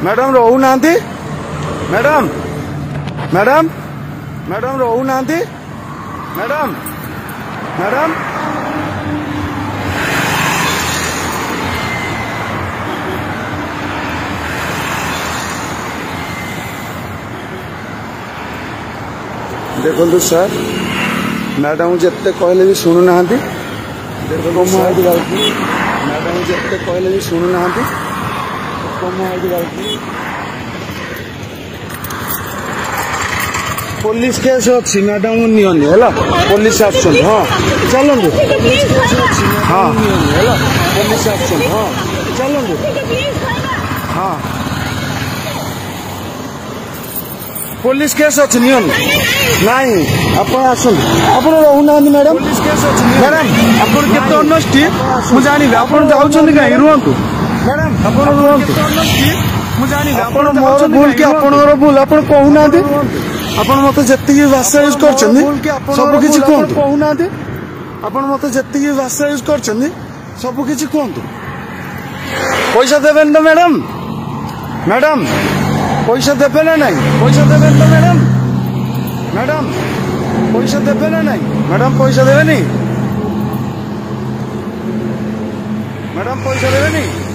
Madam रहू ना madam madam madam रहू ना मैडम मैडम देखो सर मैडम जिते कहले भी शुणु ना देखो मैडम जिते कहले भी शुणु ना पुलिस केस अच्छी मैडम नियनि है पुलिस आसन हाँ चलु हाँ पुलिस आसन हाँ चलु हाँ पुलिस केस अच्छी नियन नहीं आपण आसन आपण रहूना मैडम पुलिस केस अच्छी मैडम आपण केते ऑनेस्टी मु जानि आपण जाउछन काई रुहंतु मैडम आपण रुहंतु मु जानि आपण मोर भूल कि आपणर भूल आपण कहूना आपण मते जत्ती भाषा यूज करछन सब किछि कोंतु कहूना आपण मते जत्ती भाषा यूज करछन सब किछि कोंतु पैसा देबेन तो मैडम मैडम पैसा देबे ना नहीं पैसा देबे तो मैडम मैडम पैसा देबे ना नहीं मैडम पैसा देबे नहीं मैडम पैसा देबे नहीं।